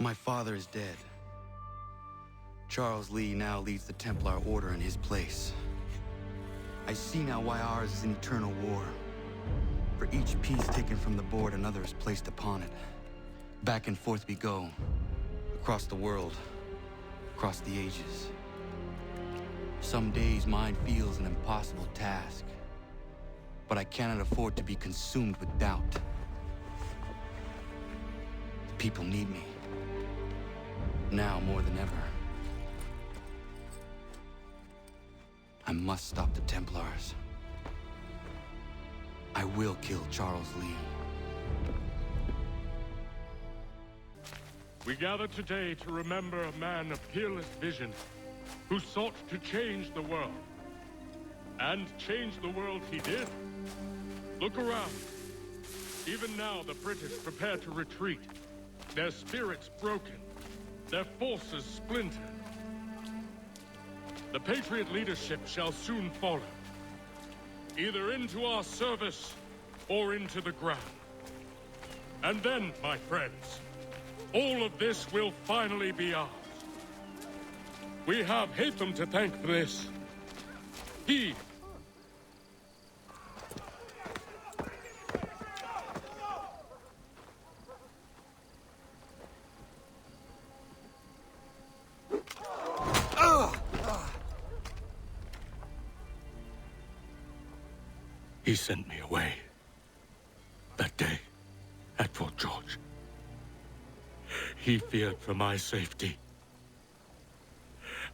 My father is dead. Charles Lee now leads the Templar Order in his place. I see now why ours is an eternal war. For each piece taken from the board, another is placed upon it. Back and forth we go, across the world, across the ages. Some days mine feels an impossible task, but I cannot afford to be consumed with doubt. The people need me, now more than ever. I must stop the Templars. I will kill Charles Lee. We gather today to remember a man of peerless vision who sought to change the world. And change the world he did. Look around. Even now the British prepare to retreat. Their spirits broken. Their forces splintered. The Patriot leadership shall soon follow. Either into our service or into the ground. And then, my friends, all of this will finally be ours. We have Hatham to thank for this. He sent me away. That day, at Fort George. He feared for my safety.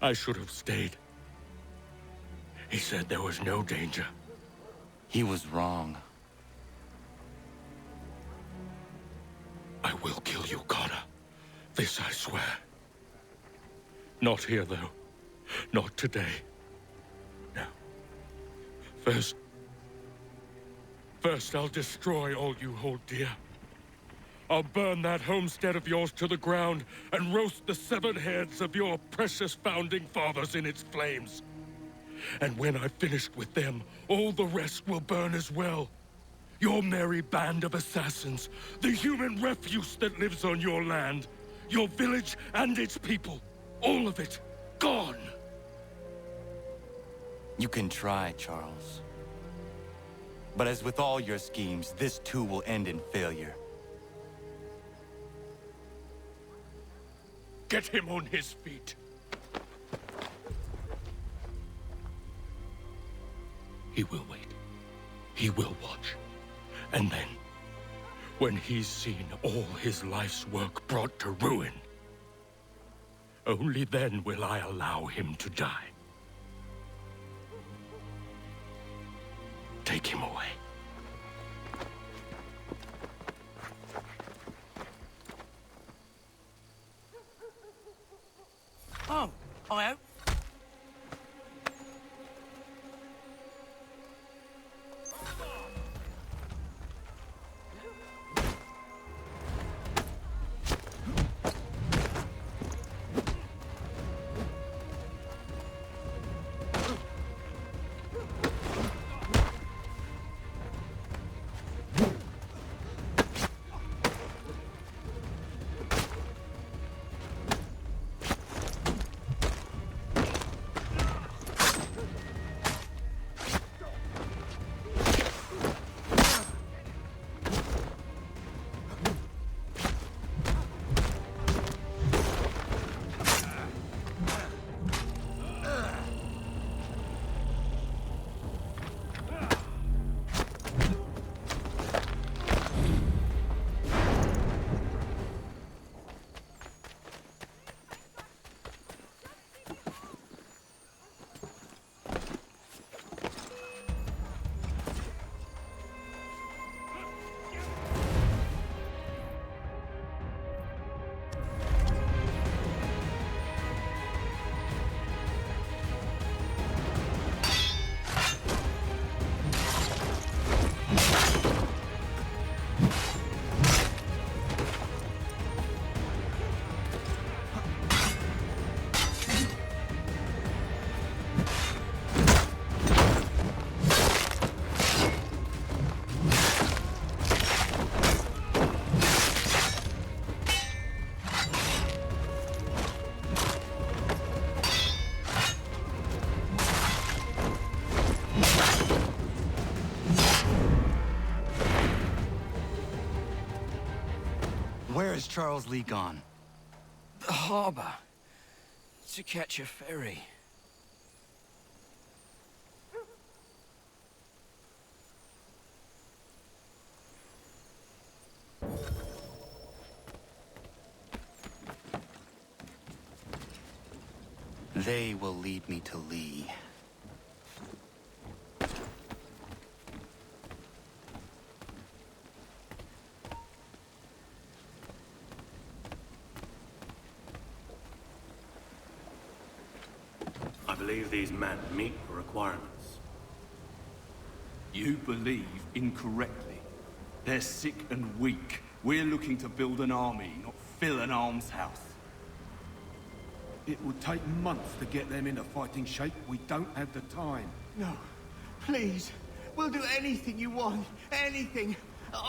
I should have stayed. He said there was no danger. He was wrong. I will kill you, Connor. This I swear. Not here, though. Not today. No. First, I'll destroy all you hold dear. I'll burn that homestead of yours to the ground and roast the severed heads of your precious founding fathers in its flames. And when I've finished with them, all the rest will burn as well. Your merry band of assassins, the human refuse that lives on your land, your village and its people, all of it, gone. You can try, Charles. But as with all your schemes, this too will end in failure. Get him on his feet. He will wait. He will watch. And then, when he's seen all his life's work brought to ruin, only then will I allow him to die. Take him away. Oh, hello. Where is Charles Lee gone? The harbor. To catch a ferry. They will lead me to Lee. I believe these men meet the requirements. You believe incorrectly. They're sick and weak. We're looking to build an army, not fill an almshouse. It will take months to get them into fighting shape. We don't have the time. No. Please. We'll do anything you want. Anything.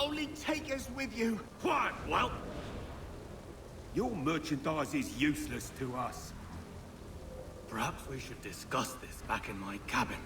Only take us with you. Quiet, Whelp! Your merchandise is useless to us. Perhaps we should discuss this back in my cabin.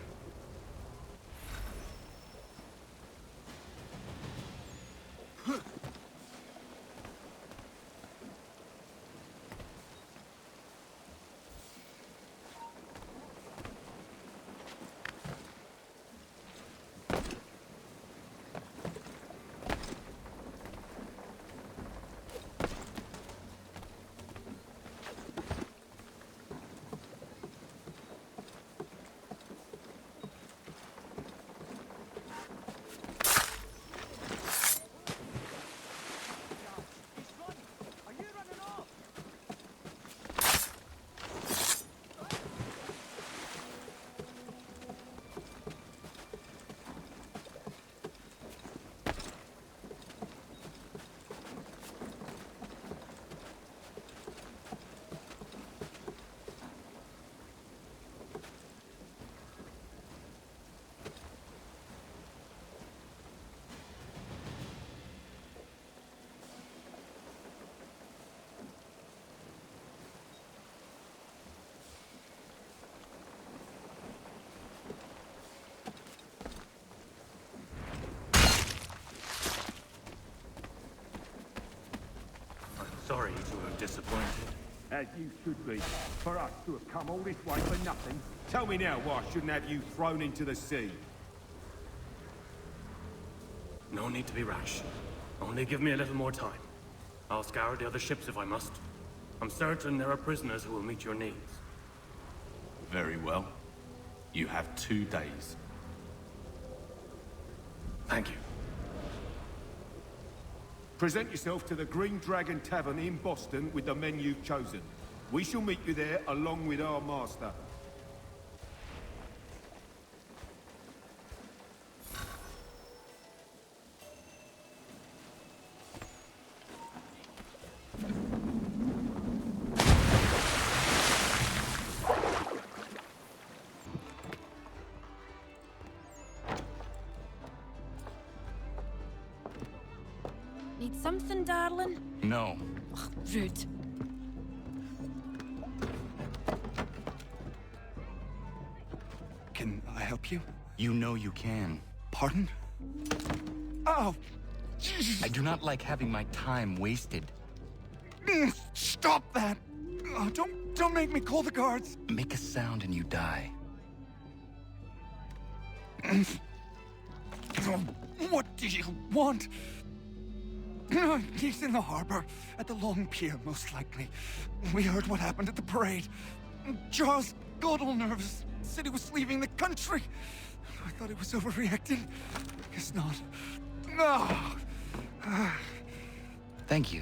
Sorry to have disappointed. As you should be. For us to have come all this way for nothing. Tell me now why I shouldn't have you thrown into the sea. No need to be rash. Only give me a little more time. I'll scour the other ships if I must. I'm certain there are prisoners who will meet your needs. Very well. You have 2 days. Thank you. Present yourself to the Green Dragon Tavern in Boston with the men you've chosen. We shall meet you there along with our master. Need something, darling? No. Ugh, rude. Can I help you? You know you can. Pardon? Oh! Jesus. I do not like having my time wasted. Stop that! Oh, don't make me call the guards! Make a sound and you die. What do you want? He's in the harbor, at the Long Pier, most likely. We heard what happened at the parade. Charles got all nervous, said he was leaving the country. I thought he was overreacting. Guess not. No! Thank you.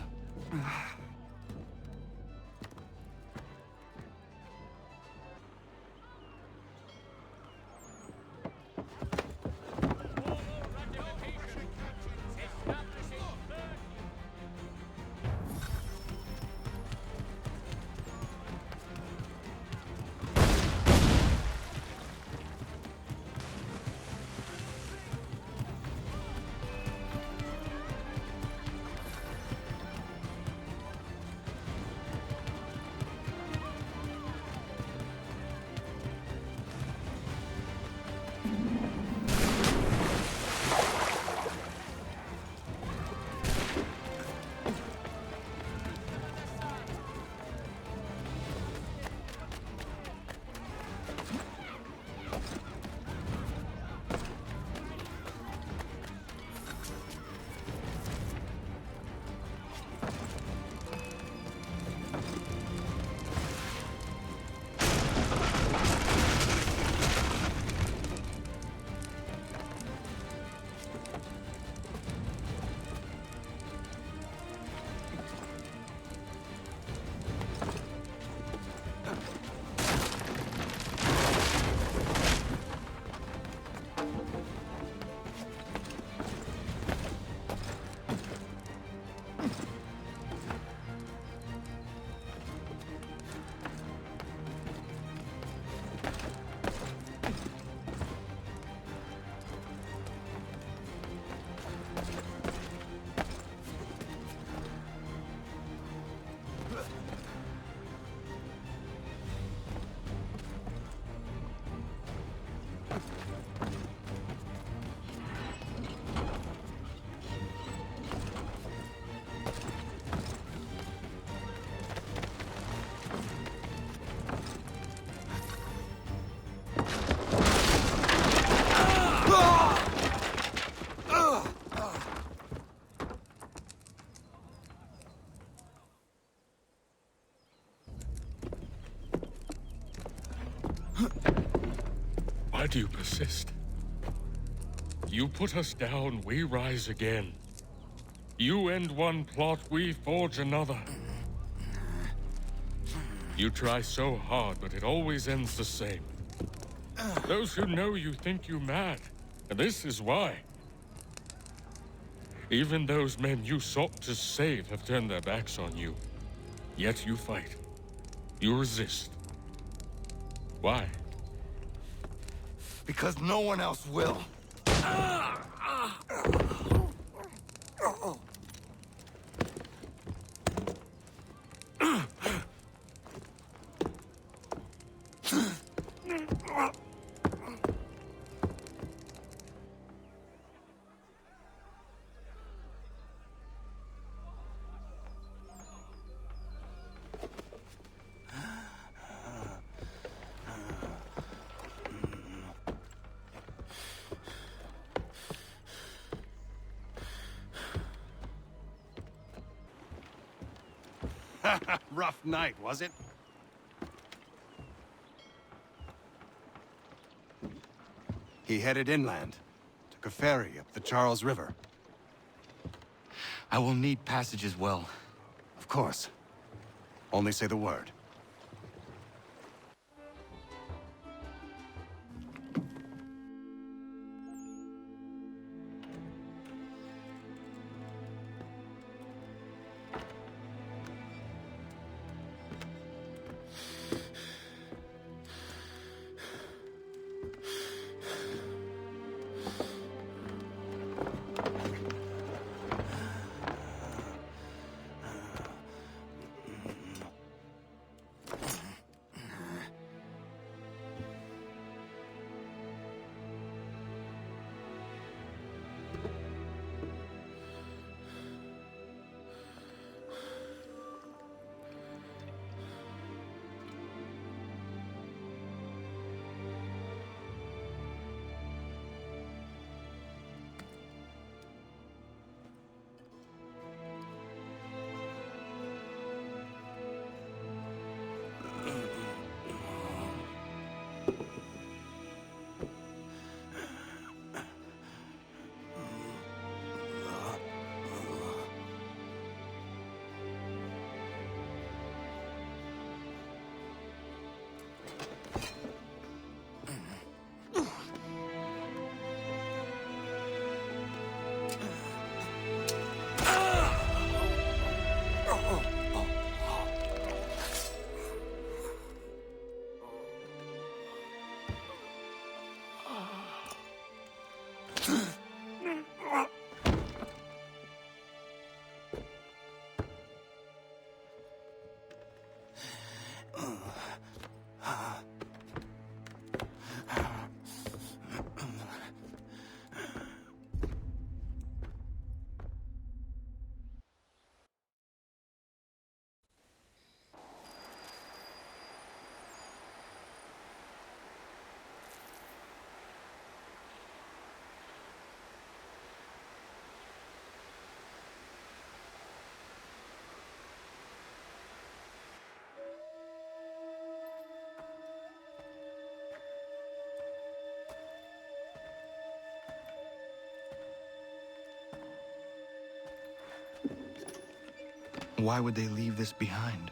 But you persist. You put us down, we rise again. You end one plot, we forge another. You try so hard, but it always ends the same. Those who know you think you mad, and this is why. Even those men you sought to save have turned their backs on you. Yet you fight. You resist. Why? Because no one else will. Rough night, was it? He headed inland. Took a ferry up the Charles River. I will need passage as well. Of course. Only say the word. Why would they leave this behind?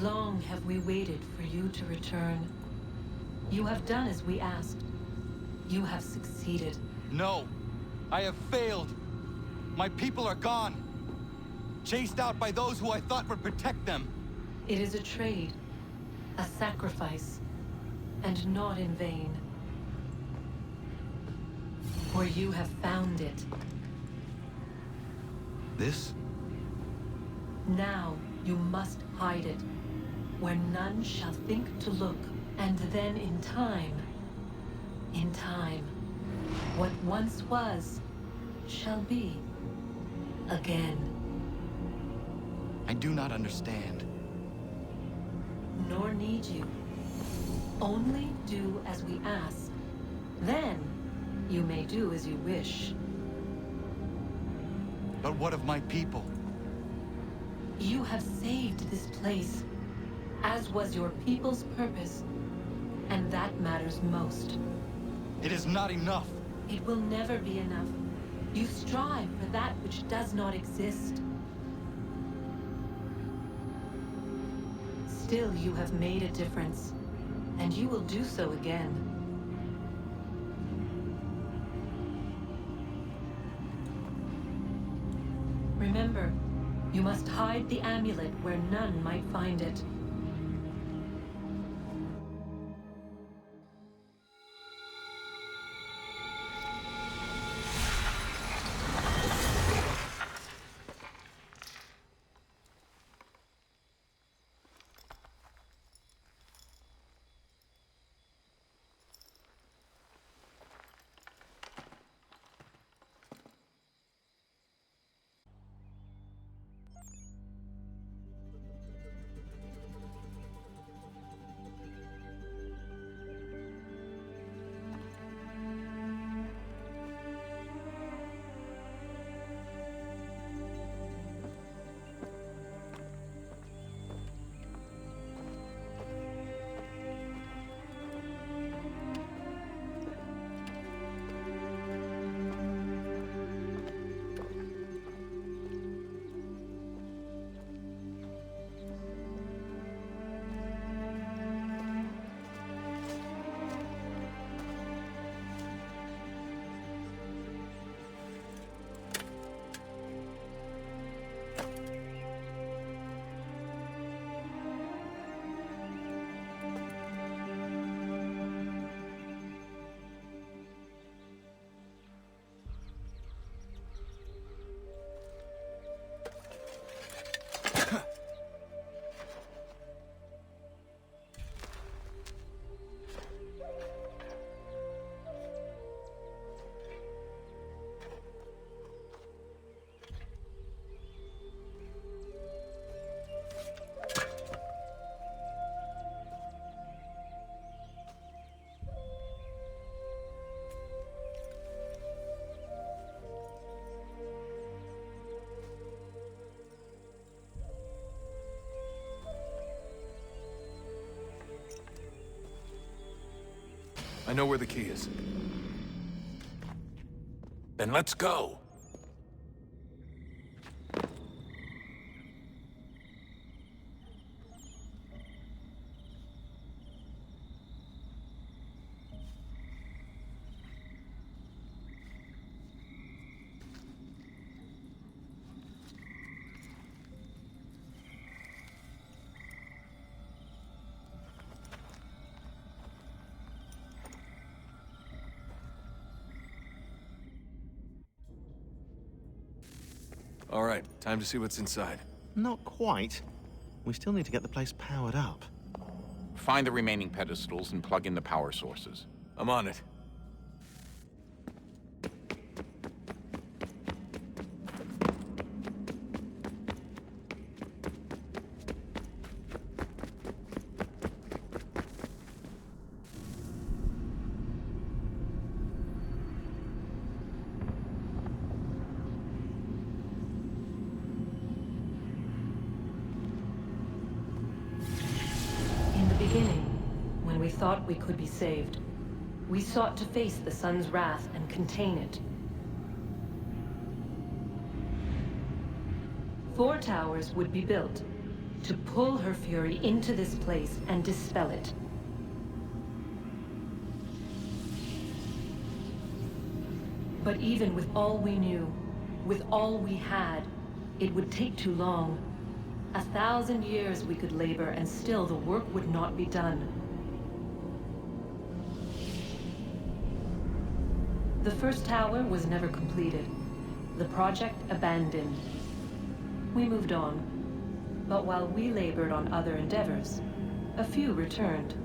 Long have we waited for you to return. You have done as we asked. You have succeeded. No! I have failed! My people are gone! Chased out by those who I thought would protect them! It is a trade, a sacrifice, and not in vain. For you have found it. This? Now you must hide it, where none shall think to look, and then in time, what once was, shall be again. I do not understand. Nor need you. only do as we ask. Then, you may do as you wish. But what of my people? You have saved this place, as was your people's purpose, and that matters most. It is not enough. It will never be enough. You strive for that which does not exist. Still, you have made a difference, and you will do so again. Remember, you must hide the amulet where none might find it. I know where the key is. Then let's go! All right, time to see what's inside. Not quite. We still need to get the place powered up. Find the remaining pedestals and plug in the power sources. I'm on it. Thought we could be saved. We sought to face the sun's wrath and contain it. 4 towers would be built to pull her fury into this place and dispel it. But even with all we knew, with all we had, it would take too long. 1,000 years we could labor and still the work would not be done. The first tower was never completed. The project abandoned. We moved on. But while we labored on other endeavors, a few returned.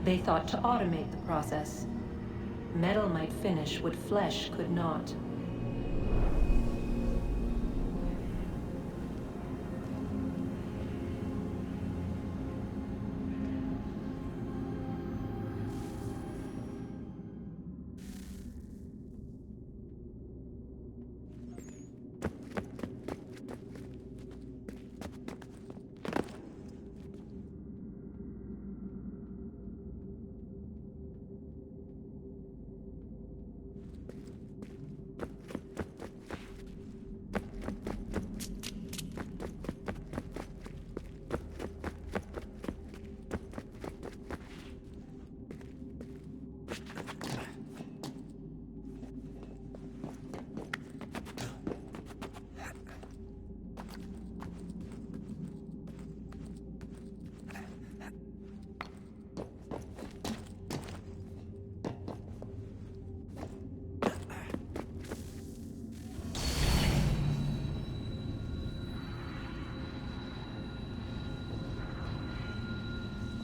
They thought to automate the process. Metal might finish what flesh could not.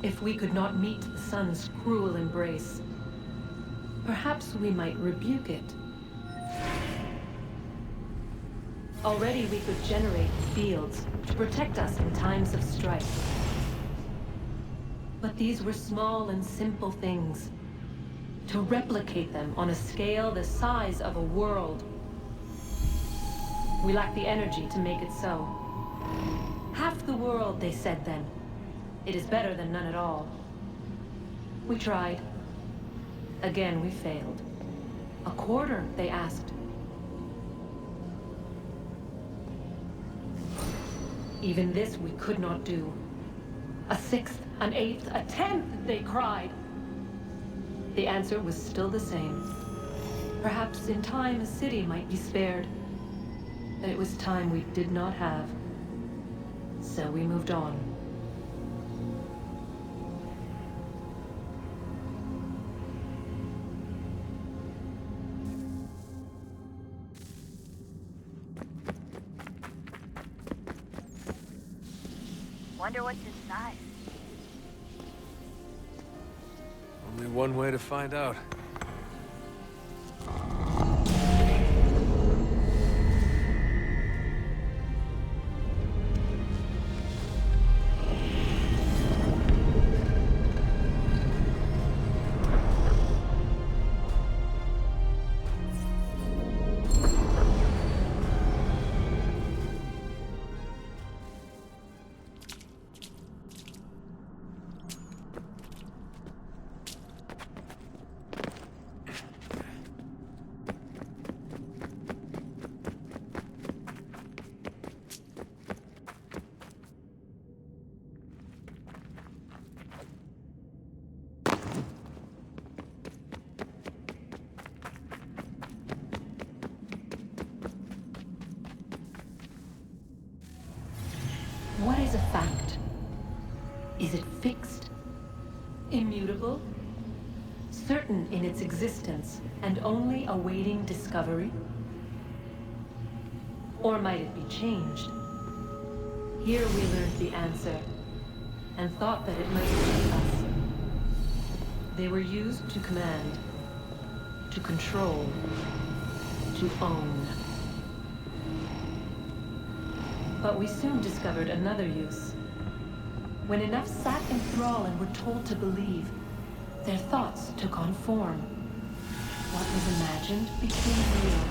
If we could not meet the sun's cruel embrace, perhaps we might rebuke it. Already we could generate fields to protect us in times of strife. But these were small and simple things. To replicate them on a scale the size of a world, we lack the energy to make it so. Half the world, they said then. It is better than none at all. We tried. Again, we failed. A quarter, they asked. Even this we could not do. A sixth, an eighth, a tenth, they cried. The answer was still the same. Perhaps in time a city might be spared. But it was time we did not have. So we moved on. Wonder what's inside. Only one way to find out. What is a fact? Is it fixed? Immutable? Certain in its existence and only awaiting discovery? Or might it be changed? Here we learned the answer, and thought that it might suit us. They were used to command, to control, to own. But we soon discovered another use. When enough sat in thrall and were told to believe, their thoughts took on form. What was imagined became real.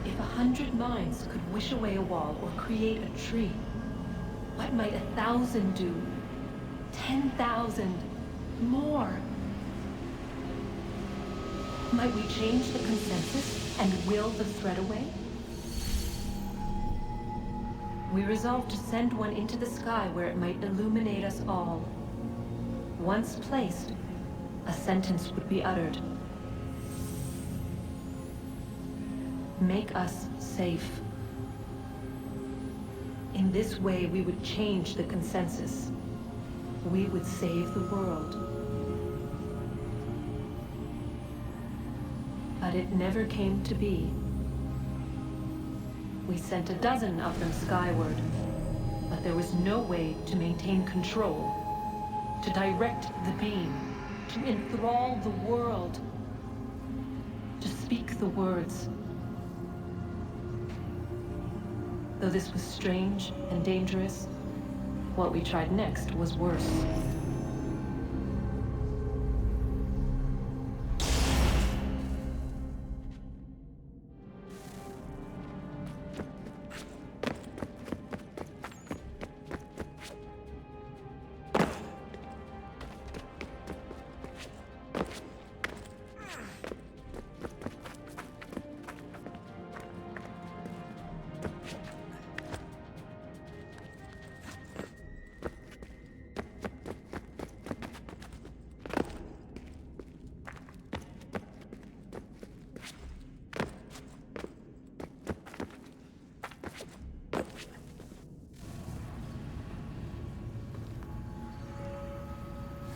If 100 minds could wish away a wall or create a tree, what might 1,000 do? 10,000? More? Might we change the consensus and will the thread away? We resolved to send one into the sky where it might illuminate us all. Once placed, a sentence would be uttered. Make us safe. In this way, we would change the consensus. We would save the world. But it never came to be. We sent a dozen of them skyward, but there was no way to maintain control, to direct the beam, to enthrall the world, to speak the words. Though this was strange and dangerous, what we tried next was worse.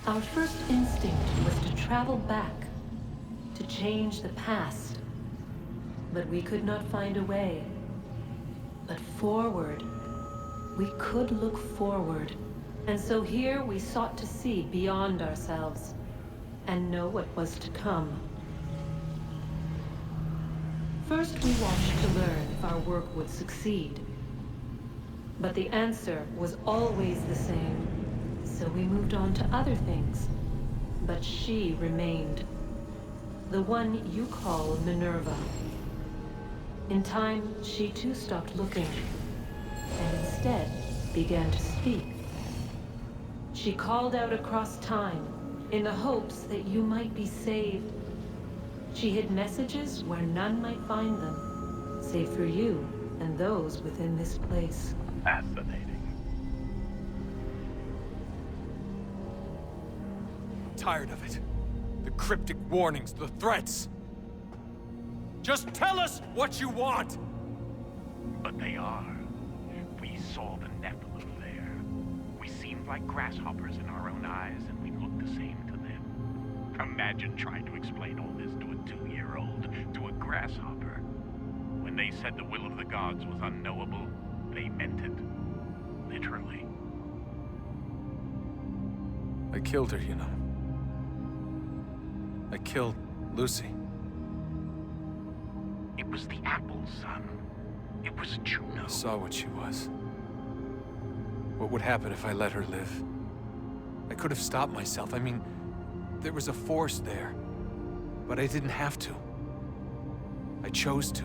Our first instinct was to travel back, to change the past. But we could not find a way. But forward, we could look forward, And so here we sought to see beyond ourselves and know what was to come. First, we watched to learn if our work would succeed. But the answer was always the same, so we moved on to other things. But she remained. The one you call Minerva. In time, she too stopped looking, and instead began to speak. She called out across time, in the hopes that you might be saved. She hid messages where none might find them, save for you and those within this place. Fascinating. Tired of it. The cryptic warnings, the threats. Just tell us what you want! But they are. We saw the Nephilim there. We seemed like grasshoppers in our own eyes, and we looked the same to them. Imagine trying to explain all this to a 2-year-old, to a grasshopper. When they said the will of the gods was unknowable, they meant it. Literally. I killed her, you know. I killed Lucy. It was the apple, son. It was Juno. I saw what she was. What would happen if I let her live? I could have stopped myself. I mean, there was a force there. But I didn't have to. I chose to.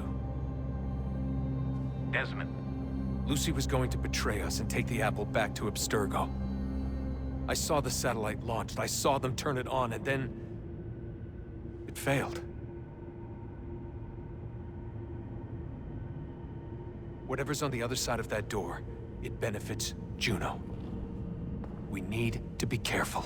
Desmond. Lucy was going to betray us and take the apple back to Abstergo. I saw the satellite launched. I saw them turn it on, and then... it failed. Whatever's on the other side of that door, it benefits Juno. We need to be careful.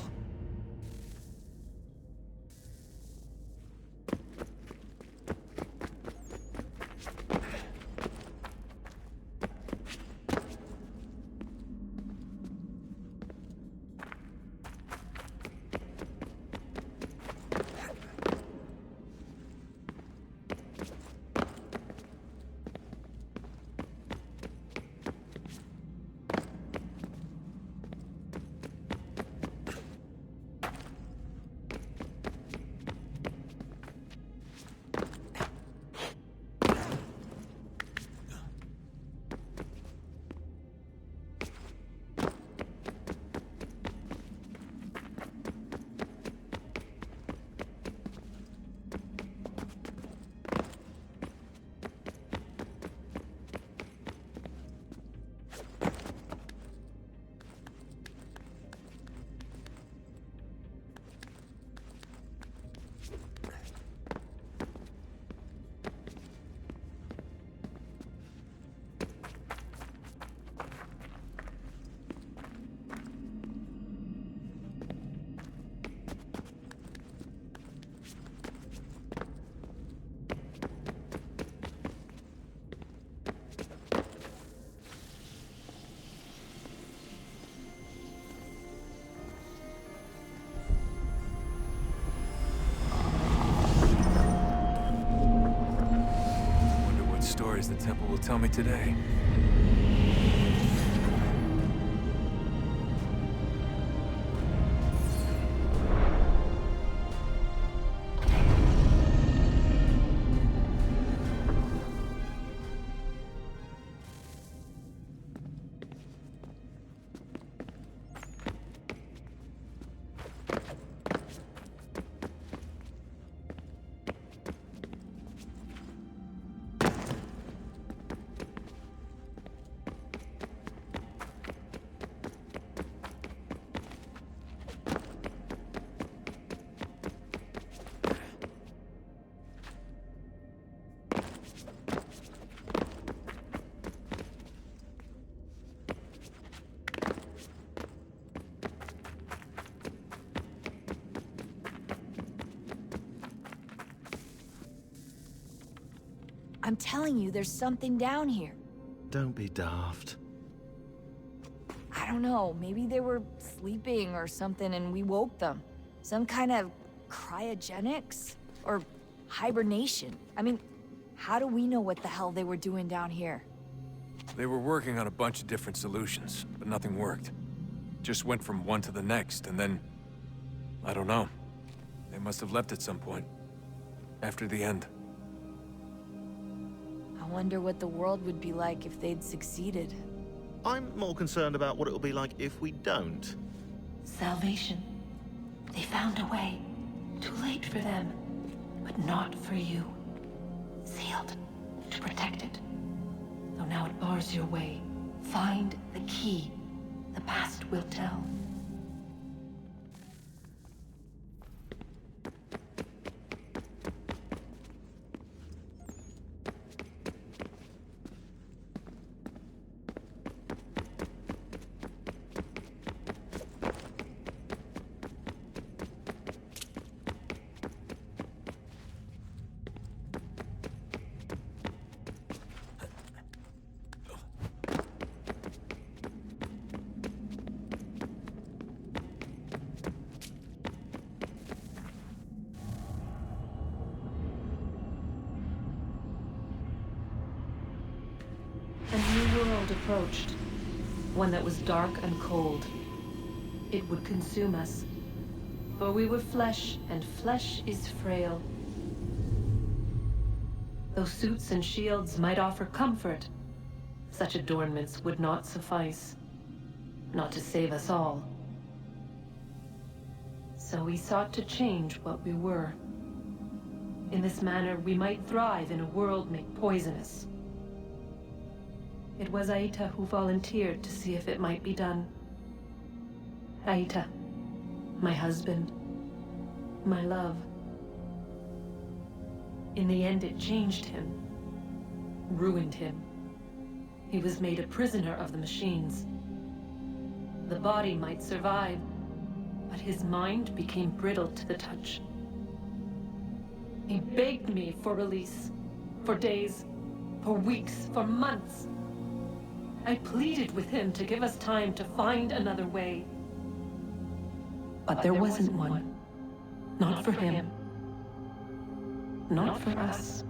The temple will tell me today. I'm telling you, there's something down here. Don't be daft. I don't know, maybe they were sleeping or something and we woke them. Some kind of cryogenics? Or hibernation? I mean, how do we know what the hell they were doing down here? They were working on a bunch of different solutions, but nothing worked. just went from one to the next, and then... I don't know. They must have left at some point. After the end. I wonder what the world would be like if they'd succeeded. I'm more concerned about what it'll be like if we don't. Salvation. They found a way. Too late for them, but not for you. Sealed to protect it. Though now it bars your way. Find the key. The past will tell. A new world approached. One that was dark and cold. It would consume us. For we were flesh, and flesh is frail. Though suits and shields might offer comfort, such adornments would not suffice. Not to save us all. So we sought to change what we were. In this manner, we might thrive in a world made poisonous. It was Aita who volunteered to see if it might be done. Aita, my husband, my love. In the end, it changed him, ruined him. He was made a prisoner of the machines. The body might survive, but his mind became brittle to the touch. He begged me for release, for days, for weeks, for months. I pleaded with him to give us time to find another way. But there wasn't one. Not for him. Not for us.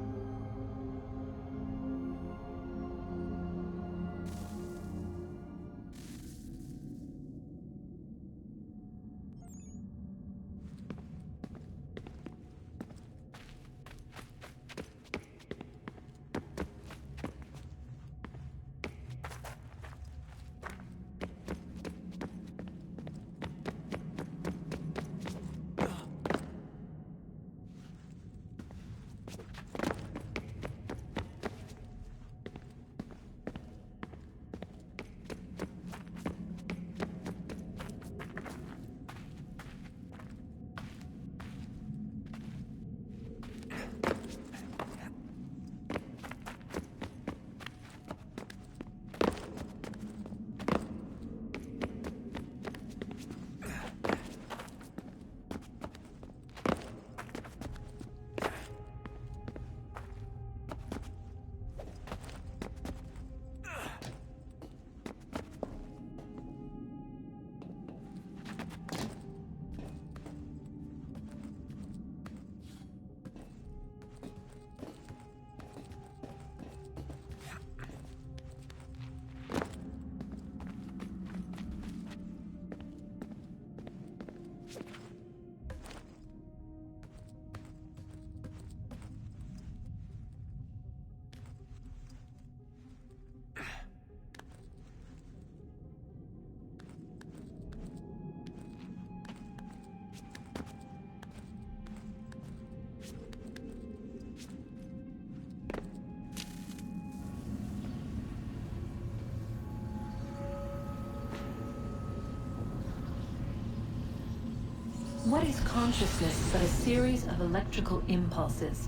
What is consciousness but a series of electrical impulses?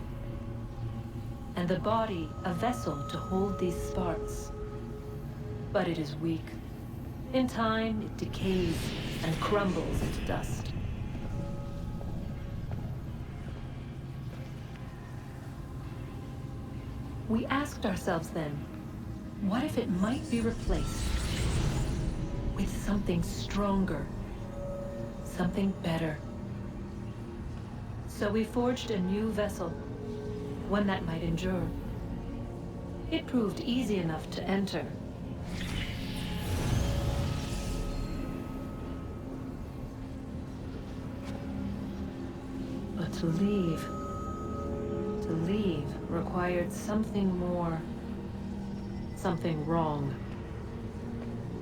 And the body a vessel to hold these sparks. But it is weak. In time, it decays and crumbles into dust. We asked ourselves then, what if it might be replaced with something stronger, something better? So we forged a new vessel, one that might endure. It proved easy enough to enter. To leave. To leave required something more. Something wrong.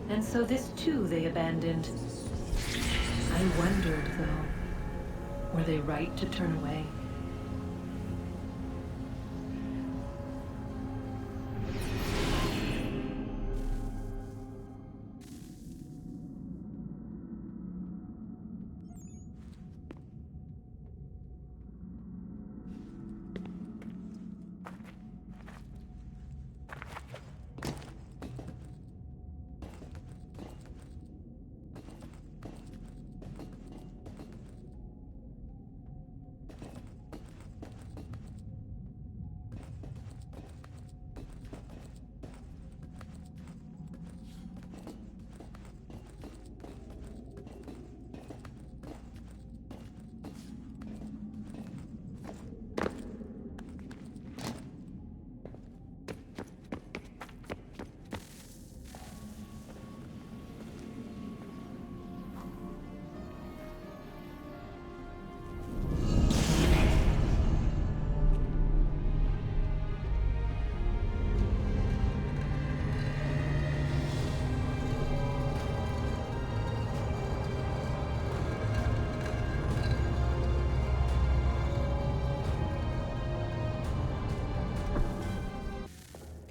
And so this too they abandoned. I wondered, though, were they right to turn away?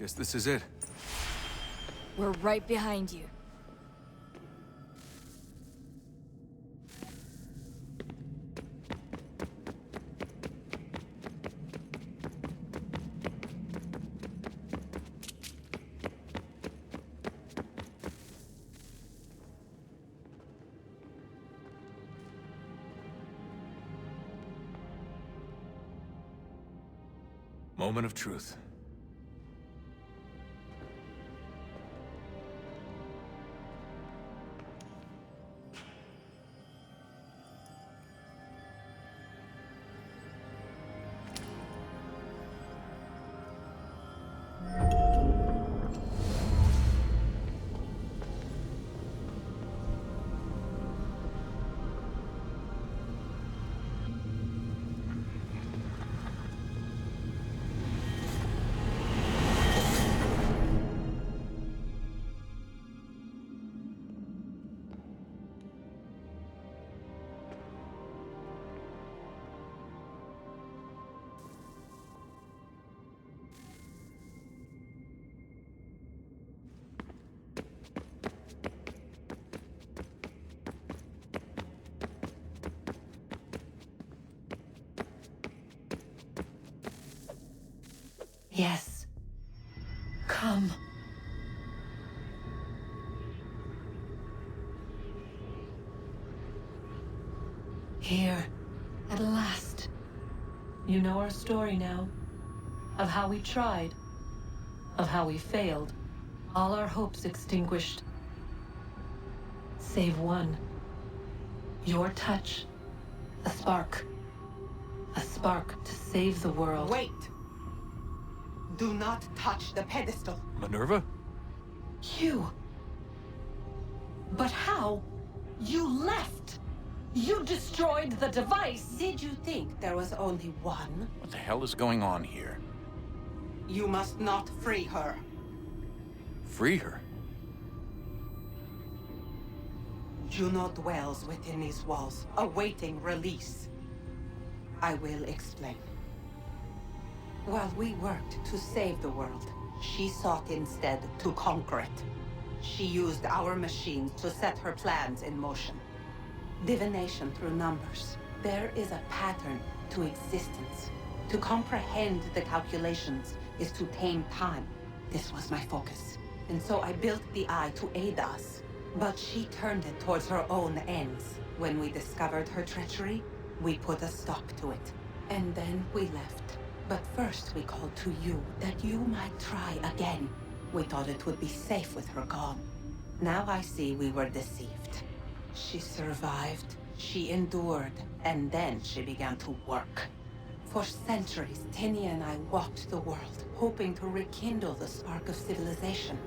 Guess this is it. We're right behind you. Moment of truth. Yes. Come. Here, at last. You know our story now. Of how we tried. Of how we failed. All our hopes extinguished. Save one. Your touch. A spark. A spark to save the world. Wait! Do not touch the pedestal. Minerva? You. But how? You left! You destroyed the device! Did you think there was only one? What the hell is going on here? You must not free her. Free her? Juno dwells within these walls, awaiting release. I will explain. While we worked to save the world, she sought instead to conquer it. She used our machines to set her plans in motion. Divination through numbers. There is a pattern to existence. To comprehend the calculations is to tame time. This was my focus. And so I built the eye to aid us. But she turned it towards her own ends. When we discovered her treachery, we put a stop to it. And then we left. But first we called to you, that you might try again. We thought it would be safe with her gone. Now I see we were deceived. She survived, she endured, and then she began to work. For centuries, Tinia and I walked the world, hoping to rekindle the spark of civilization.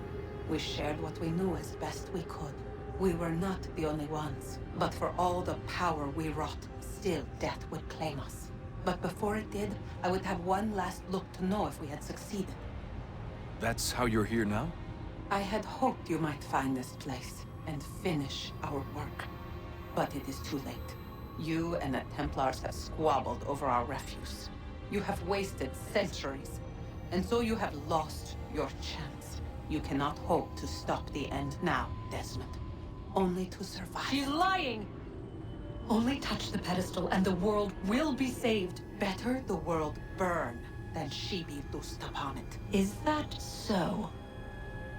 We shared what we knew as best we could. We were not the only ones, but for all the power we wrought, still death would claim us. But before it did, I would have one last look to know if we had succeeded. That's how you're here now? I had hoped you might find this place and finish our work. But it is too late. You and the Templars have squabbled over our refuse. You have wasted centuries, and so you have lost your chance. You cannot hope to stop the end now, Desmond. Only to survive. She's lying! Only touch the pedestal and the world will be saved. Better the world burn than she be loosed upon it. Is that so?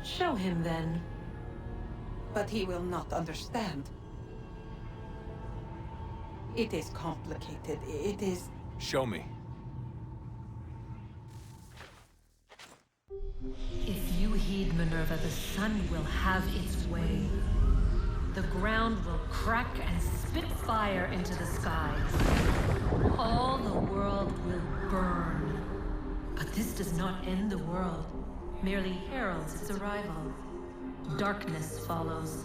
Show him then. But he will not understand. It is complicated. It is... Show me. If you heed Minerva, the sun will have its way. The ground will crack and spit fire into the skies. All the world will burn. But this does not end the world, merely heralds its arrival. Darkness follows.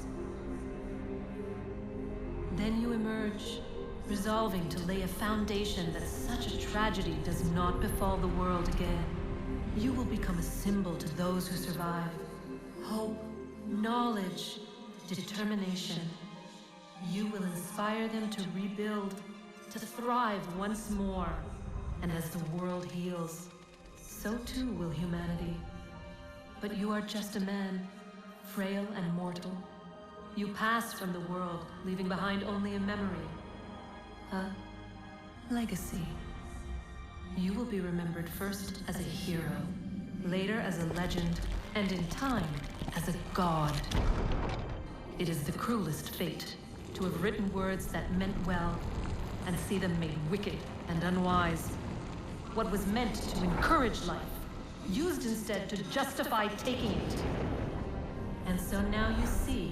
Then you emerge, resolving to lay a foundation that such a tragedy does not befall the world again. You will become a symbol to those who survive. Hope, knowledge, determination. You will inspire them to rebuild, to thrive once more. And as the world heals, so too will humanity. But you are just a man, frail and mortal. You pass from the world, leaving behind only a memory. A legacy. You will be remembered first as a hero, later as a legend, and in time, as a god. It is the cruelest fate, to have written words that meant well, and see them made wicked and unwise. What was meant to encourage life, used instead to justify taking it. And so now you see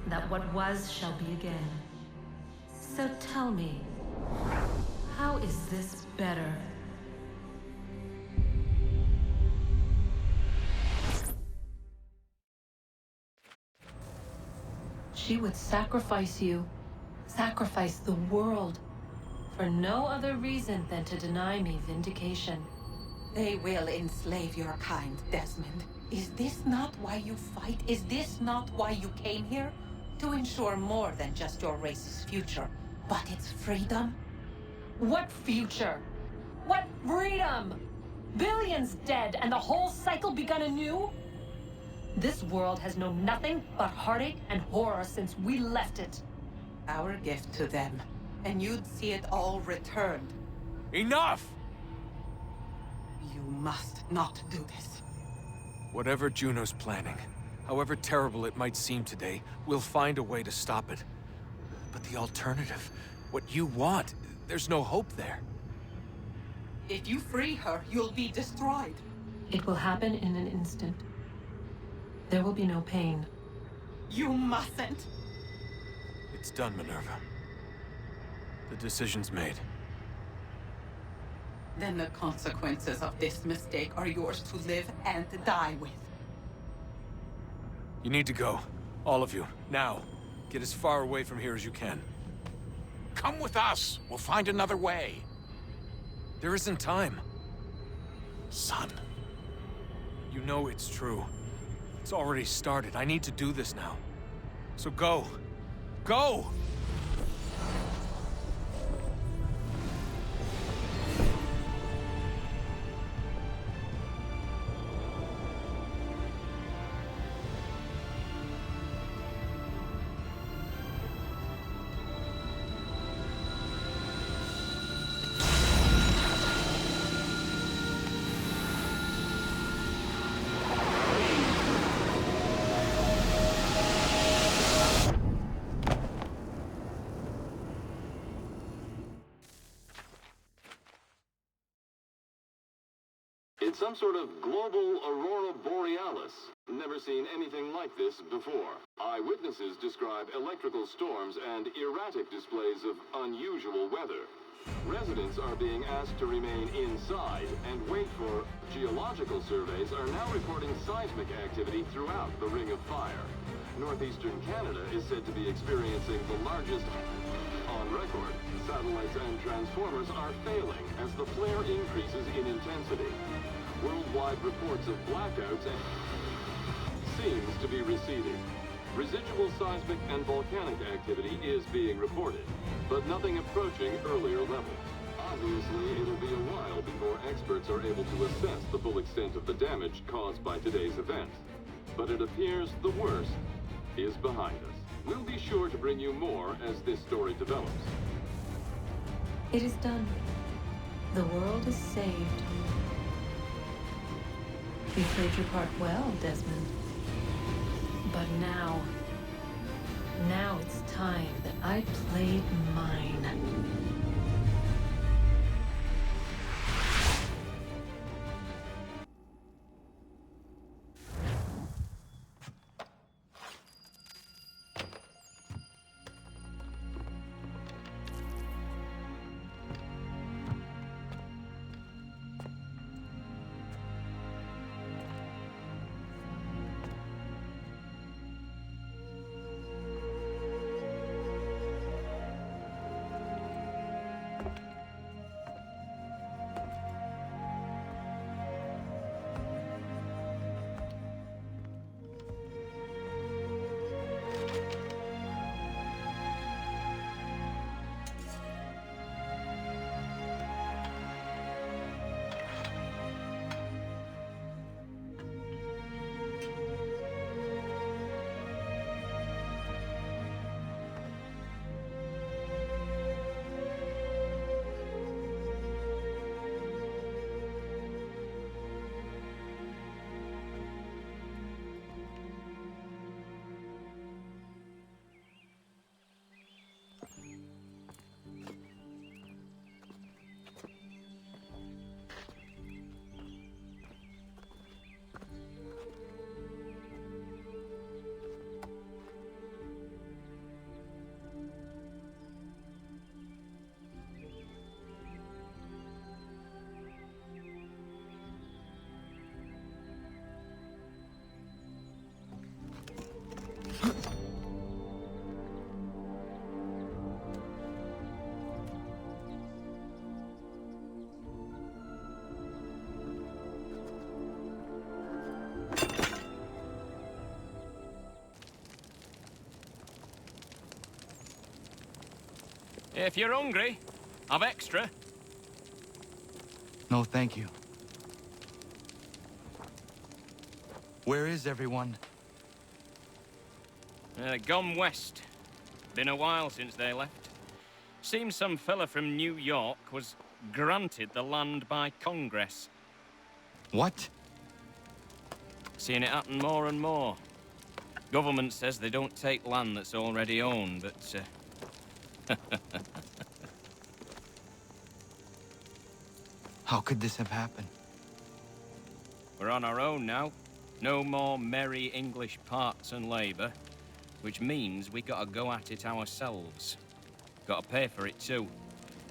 that what was shall be again. So tell me, how is this better? She would sacrifice you, sacrifice the world, for no other reason than to deny me vindication. They will enslave your kind, Desmond. Is this not why you fight? Is this not why you came here? To ensure more than just your race's future, but its freedom? What future? What freedom? Billions dead and the whole cycle begun anew? This world has known nothing but heartache and horror since we left it. Our gift to them, and you'd see it all returned. Enough! You must not do this. Whatever Juno's planning, however terrible it might seem today, we'll find a way to stop it. But the alternative, what you want, there's no hope there. If you free her, you'll be destroyed. It will happen in an instant. There will be no pain. You mustn't. It's done, Minerva. The decision's made. Then the consequences of this mistake are yours to live and die with. You need to go. All of you. Now. Get as far away from here as you can. Come with us. We'll find another way. There isn't time. Son. You know it's true. It's already started. I need to do this now. So go. Go! It's some sort of global aurora borealis. Never seen anything like this before. Eyewitnesses describe electrical storms and erratic displays of unusual weather. Residents are being asked to remain inside and wait for... Geological surveys are now reporting seismic activity throughout the Ring of Fire. Northeastern Canada is said to be experiencing the largest on record. Satellites and transformers are failing as the flare increases in intensity. Worldwide reports of blackouts seems to be receding. Residual seismic and volcanic activity is being reported, but nothing approaching earlier levels. Obviously, it'll be a while before experts are able to assess the full extent of the damage caused by today's event. But it appears the worst is behind us. We'll be sure to bring you more as this story develops. It is done. The world is saved. You played your part well, Desmond. But now it's time that I played mine. If you're hungry, I've extra. No, thank you. Where is everyone? Gone west. Been a while since they left. Seems some fella from New York was granted the land by Congress. What? Seeing it happen more and more. Government says they don't take land that's already owned, but How could this have happened? we're on our own now. No more merry English parts and labour, which means we gotta go at it ourselves. Gotta pay for it too.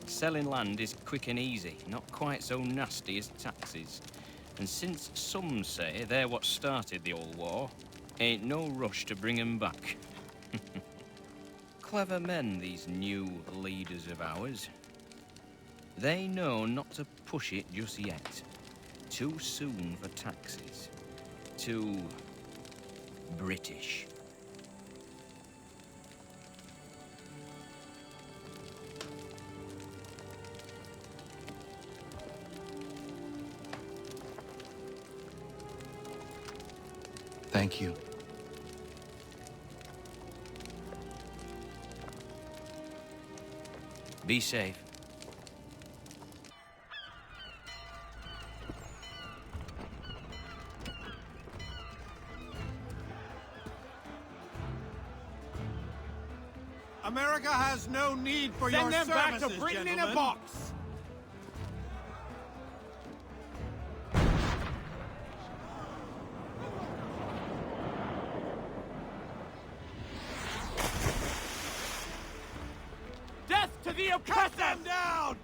Selling land is quick and easy, not quite so nasty as taxes. And since some say they're what started the old war, ain't no rush to bring 'em back. Clever men, these new leaders of ours. They know not to push it just yet. Too soon for taxes. Too British. Thank you. Be safe. America has no need for your services, Send them back to Britain in a box! Death to the oppressor! Cut them down!